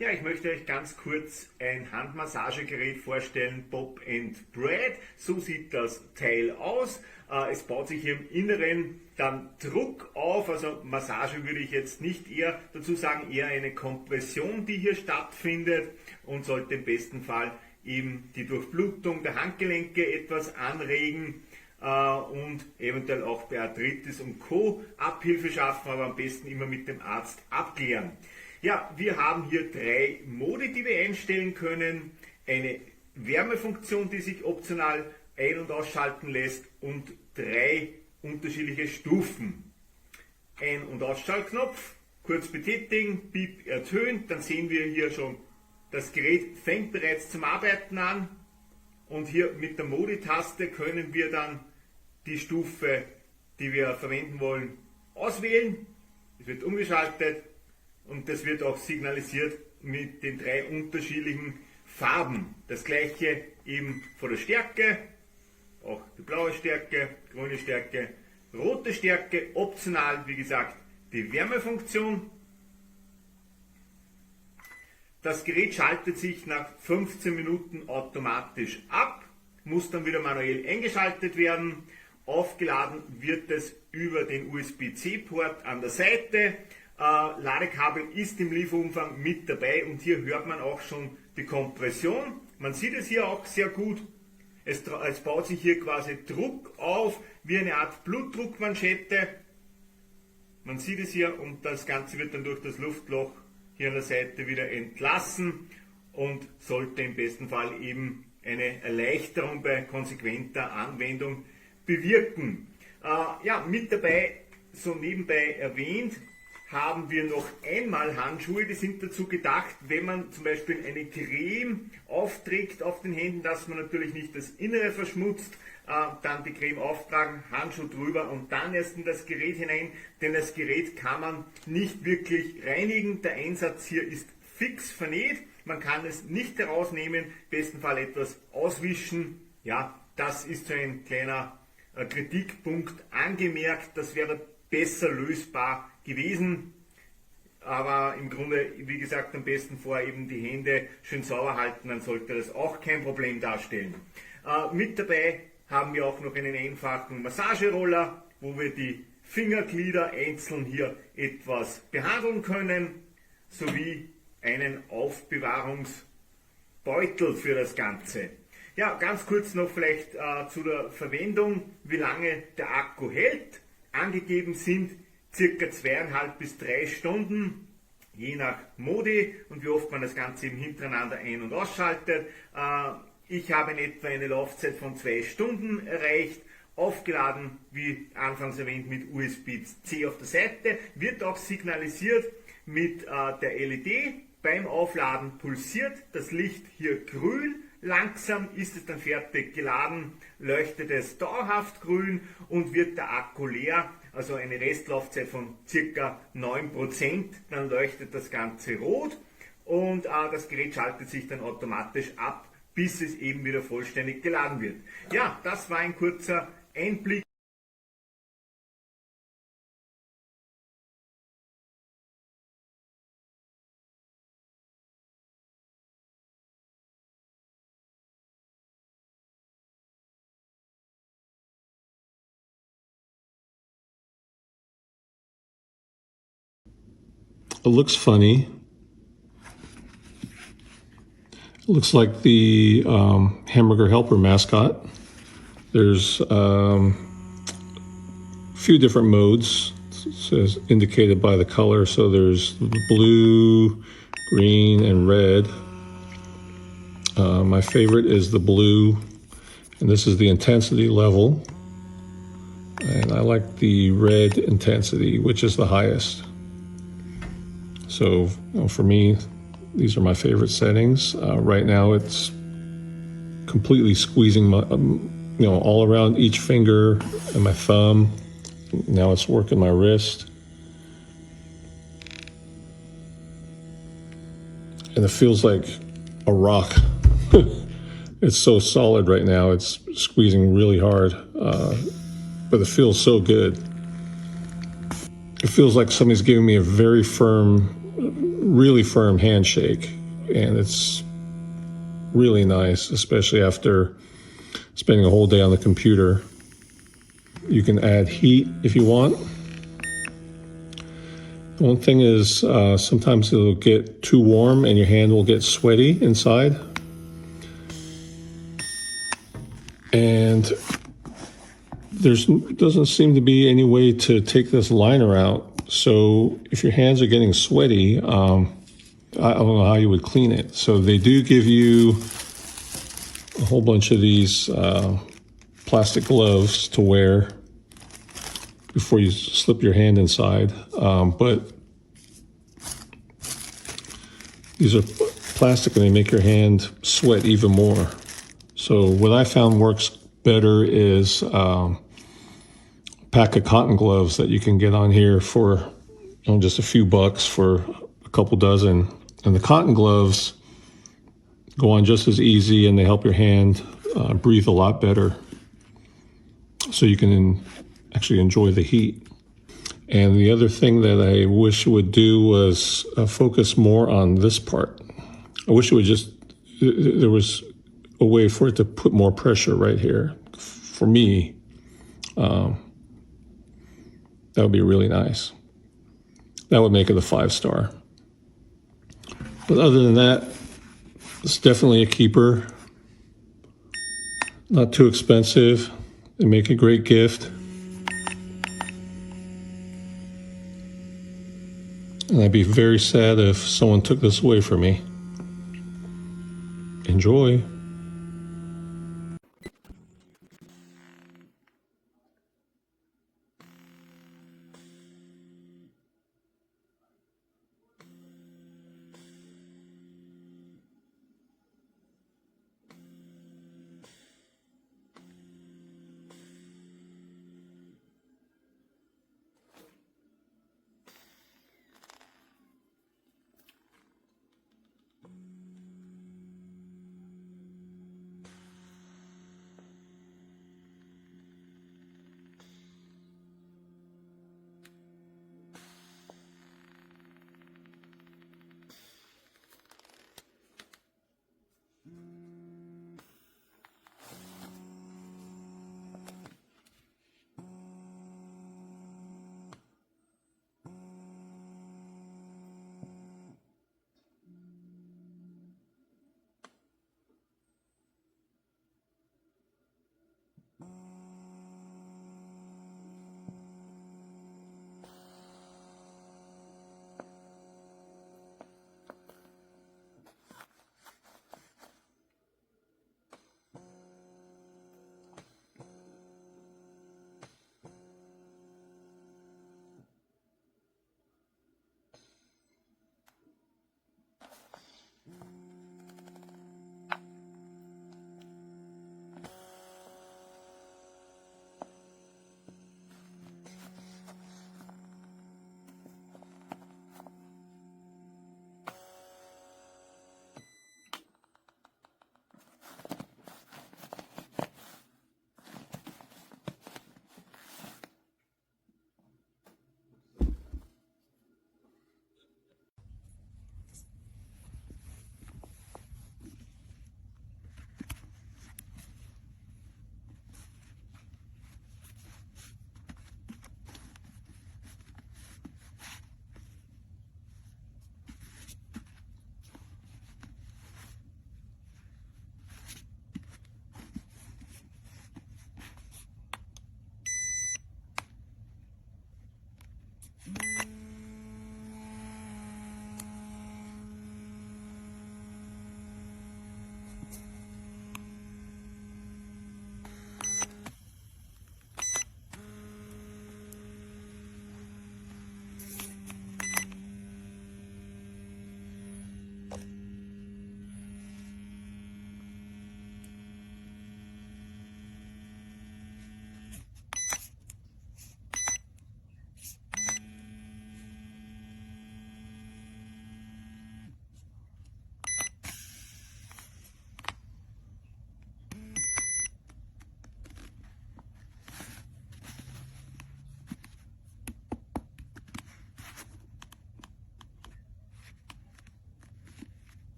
Ja, ich möchte euch ganz kurz ein Handmassagegerät vorstellen, Bob and Brad. So sieht das Teil aus. Es baut sich hier im Inneren dann Druck auf, also Massage würde ich jetzt nicht eher dazu sagen, eher eine Kompression, die hier stattfindet und sollte im besten Fall eben die Durchblutung der Handgelenke etwas anregen und eventuell auch bei Arthritis und Co. Abhilfe schaffen, aber am besten immer mit dem Arzt abklären. Ja, wir haben hier 3 Modi, die wir einstellen können. Eine Wärmefunktion, die sich optional ein- und ausschalten lässt und 3 unterschiedliche Stufen. Ein- und Ausschaltknopf, kurz betätigen, Piep ertönt, dann sehen wir hier schon, das Gerät fängt bereits zum Arbeiten an und hier mit der Modi-Taste können wir dann die Stufe, die wir verwenden wollen, auswählen. Es wird umgeschaltet. Und das wird auch signalisiert mit den 3 unterschiedlichen Farben. Das gleiche eben von der Stärke, auch die blaue Stärke, grüne Stärke, rote Stärke, optional wie gesagt die Wärmefunktion. Das Gerät schaltet sich nach 15 Minuten automatisch ab, muss dann wieder manuell eingeschaltet werden. Aufgeladen wird es über den USB-C-Port an der Seite. Ladekabel ist im Lieferumfang mit dabei und hier hört man auch schon die Kompression. Man sieht es hier auch sehr gut. Es baut sich hier quasi Druck auf, wie eine Art Blutdruckmanschette. Man sieht es hier und das Ganze wird dann durch das Luftloch hier an der Seite wieder entlassen und sollte im besten Fall eben eine Erleichterung bei konsequenter Anwendung bewirken. Ja, mit dabei, so nebenbei erwähnt, haben wir noch einmal Handschuhe, die sind dazu gedacht, wenn man zum Beispiel eine Creme aufträgt auf den Händen, dass man natürlich nicht das Innere verschmutzt, dann die Creme auftragen, Handschuh drüber und dann erst in das Gerät hinein, denn das Gerät kann man nicht wirklich reinigen, der Einsatz hier ist fix vernäht, man kann es nicht herausnehmen, im besten Fall etwas auswischen, ja, das ist so ein kleiner Kritikpunkt angemerkt, das wäre besser lösbar gewesen, aber im Grunde, wie gesagt, am besten vorher eben die Hände schön sauber halten, dann sollte das auch kein Problem darstellen. Mit dabei haben wir auch noch einen einfachen Massageroller, wo wir die Fingerglieder einzeln hier etwas behandeln können, sowie einen Aufbewahrungsbeutel für das Ganze. Ja, ganz kurz noch vielleicht zu der Verwendung, wie lange der Akku hält. Angegeben sind circa 2,5 bis 3 Stunden, je nach Modi und wie oft man das Ganze eben hintereinander ein- und ausschaltet. Ich habe in etwa eine Laufzeit von 2 Stunden erreicht, aufgeladen, wie anfangs erwähnt, mit USB-C auf der Seite, wird auch signalisiert mit der LED. Beim Aufladen pulsiert das Licht hier grün. Langsam ist es dann fertig geladen, leuchtet es dauerhaft grün und wird der Akku leer, also eine Restlaufzeit von ca. 9%, dann leuchtet das Ganze rot und das Gerät schaltet sich dann automatisch ab, bis es eben wieder vollständig geladen wird. Ja, das war ein kurzer Einblick. It looks funny. It looks like the Hamburger Helper mascot. There's a few different modes, as indicated by the color. So there's blue, green, and red. My favorite is the blue, and this is the intensity level. And I like the red intensity, which is the highest. So for me, these are my favorite settings. Right now it's completely squeezing my, all around each finger and my thumb. Now it's working my wrist. And it feels like a rock. It's so solid right now. It's squeezing really hard, but it feels so good. It feels like somebody's giving me a very firm really firm handshake, and it's really nice, especially after spending a whole day on the computer. You can add heat if you want. One thing is sometimes it'll get too warm and your hand will get sweaty inside. And doesn't seem to be any way to take this liner out. So if your hands are getting sweaty, I don't know how you would clean it. So they do give you a whole bunch of these plastic gloves to wear before you slip your hand inside. But these are plastic and they make your hand sweat even more. So what I found works better is a pack of cotton gloves that you can get on here for just a few bucks for a couple dozen. And the cotton gloves go on just as easy and they help your hand breathe a lot better. So you can actually enjoy the heat. And the other thing that I wish it would do was focus more on this part. I wish it would there was a way for it to put more pressure right here. For me, that would be really nice. That would make it a 5-star. But other than that, it's definitely a keeper. Not too expensive. They make a great gift. And I'd be very sad if someone took this away from me. Enjoy.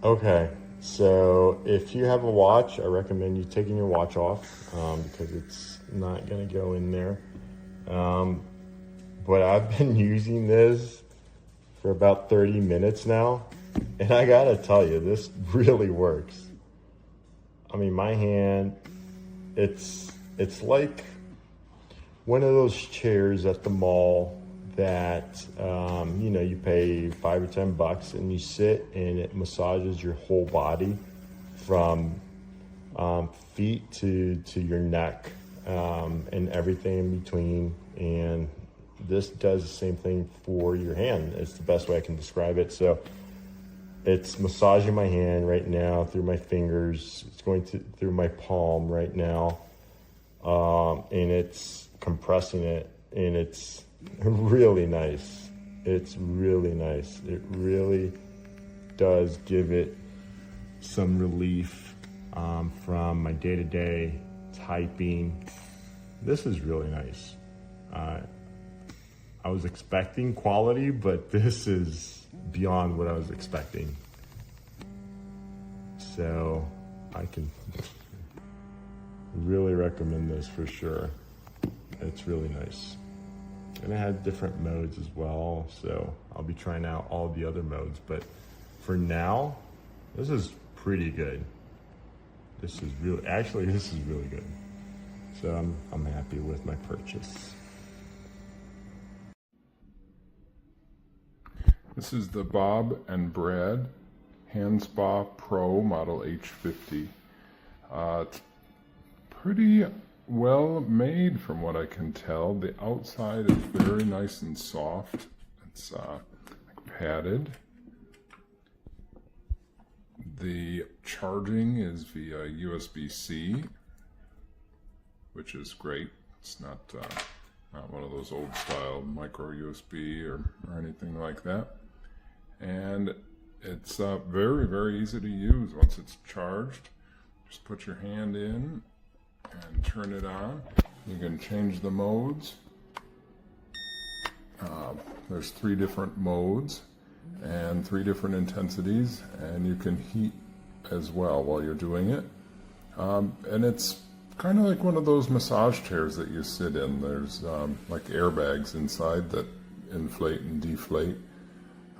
Okay, so if you have a watch, I recommend you taking your watch off because it's not going to go in there. But I've been using this for about 30 minutes now, and I gotta tell you, this really works. I mean, my hand, it's like one of those chairs at the mall that you pay $5 or $10 and you sit and it massages your whole body from feet to your neck and everything in between. And this does the same thing for your hand. It's the best way I can describe it. So it's massaging my hand right now through my fingers. It's going through my palm right now, and it's compressing it, and it's really nice. It's really nice. It really does give it some relief from my day-to-day typing. This is really nice. I was expecting quality, but this is beyond what I was expecting. So I can really recommend this for sure. It's really nice. And it has different modes as well, so I'll be trying out all the other modes, but for now, this is pretty good. This is really good. So I'm happy with my purchase. This is the Bob and Brad Hand Spa Pro Model H50. It's pretty well made from what I can tell. The outside is very nice and soft. It's like padded. The charging is via USB-C, which is great. It's not one of those old style micro USB or anything like that. And it's very, very easy to use. Once it's charged, just put your hand in and turn it on. You can change the modes. There's 3 different modes and 3 different intensities, and you can heat as well while you're doing it. And it's kind of like one of those massage chairs that you sit in. There's like airbags inside that inflate and deflate,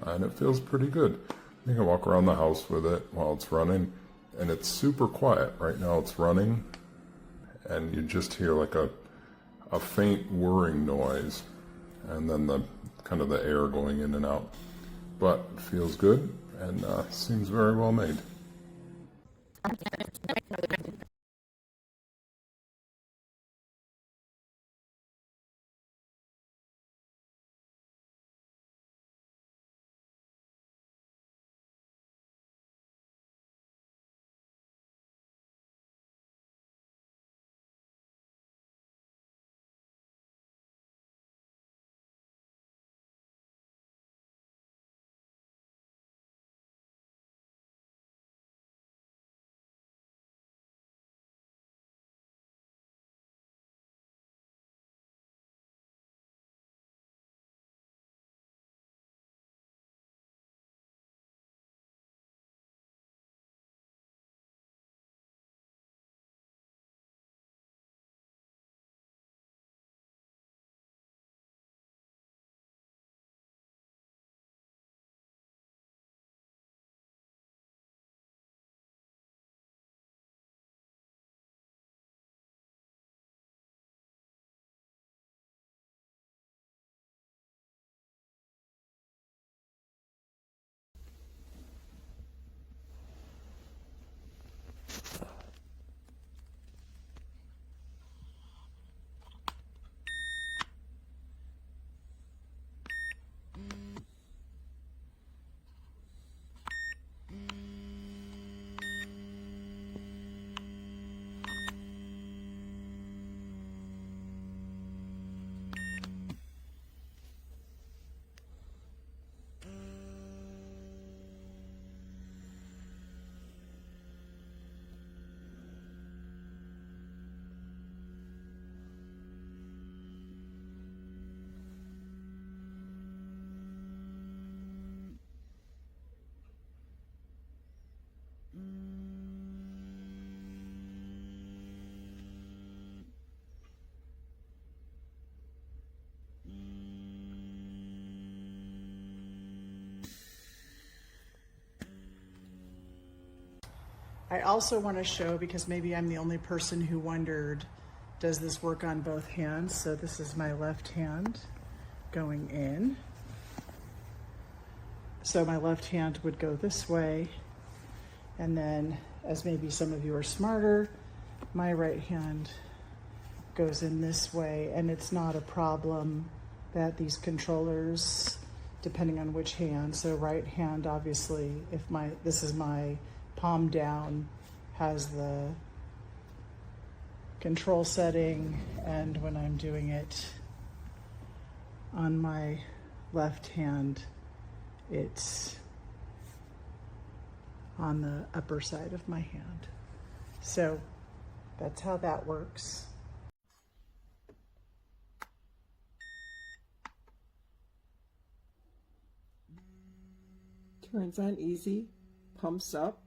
and it feels pretty good. You can walk around the house with it while it's running, and it's super quiet. Right now it's running, and you just hear like a faint whirring noise, and then the kind of the air going in and out. But it feels good, and seems very well made. I also want to show, because maybe I'm the only person who wondered, does this work on both hands? So this is my left hand going in. So my left hand would go this way. And then, as maybe some of you are smarter, my right hand goes in this way. And it's not a problem that these controllers, depending on which hand, so right hand, obviously, if this is my palm down, has the control setting, and when I'm doing it on my left hand, it's on the upper side of my hand. So that's how that works. Turns on easy, pumps up.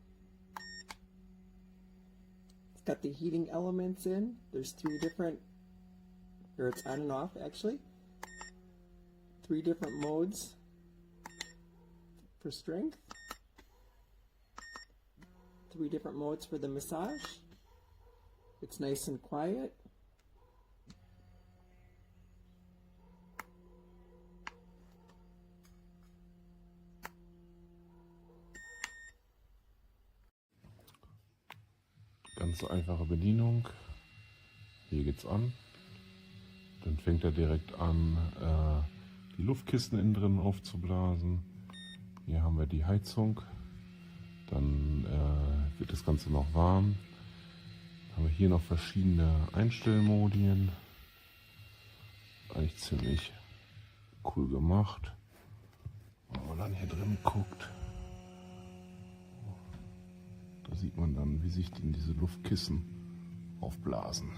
It's got the heating elements in. There's three different, or it's on and off actually. 3 different modes for strength. 3 different modes for the massage. It's nice and quiet. Ganz einfache Bedienung. Hier geht's an. Dann fängt er direkt an, die Luftkissen innen drin aufzublasen. Hier haben wir die Heizung. Dann wird das Ganze noch warm. Dann haben wir hier noch verschiedene Einstellmodien. Eigentlich ziemlich cool gemacht. Wenn man dann hier drin guckt, da sieht man dann, wie sich diese Luftkissen aufblasen.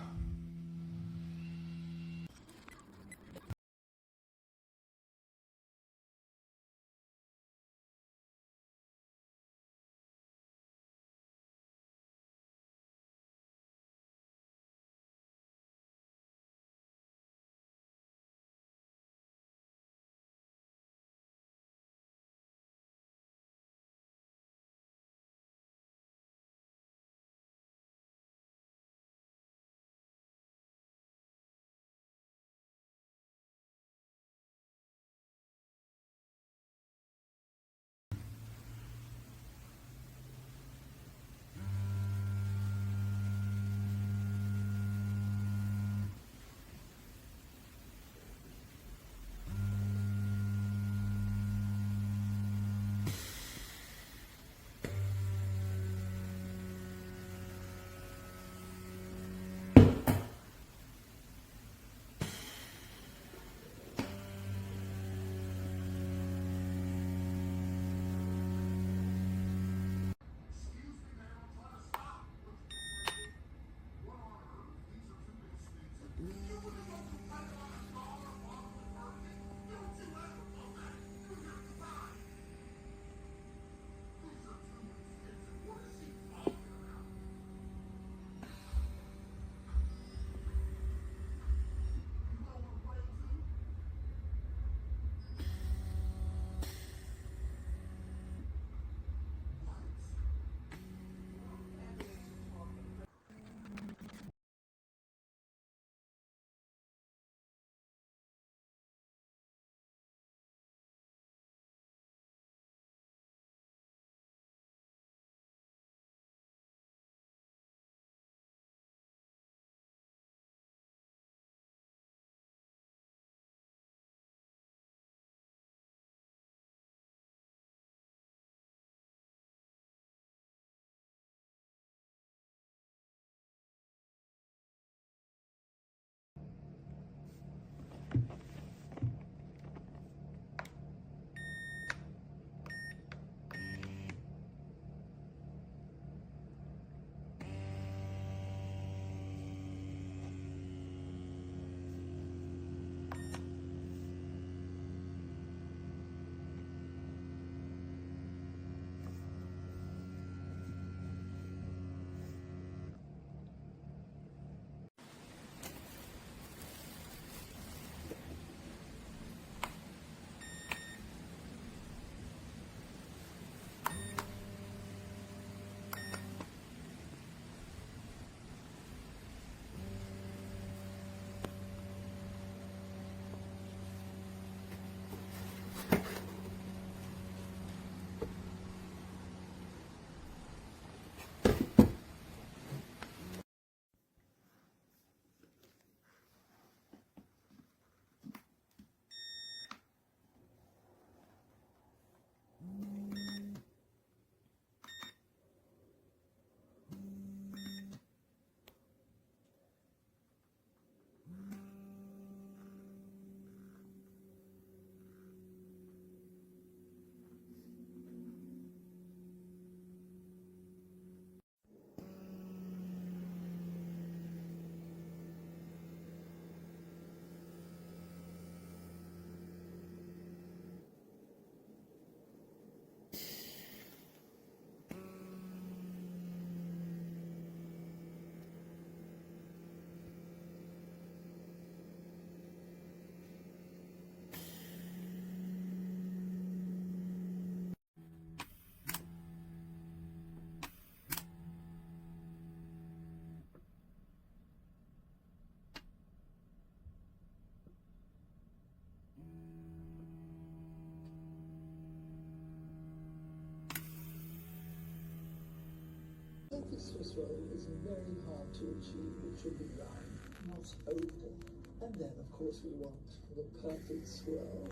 perfect Swiss roll is very hard to achieve. It should be round, not oval. And then, of course, we want the perfect swirl.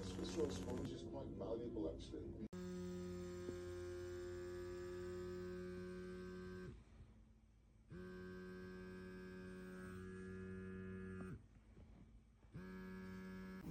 Swiss roll sponge is quite valuable, actually.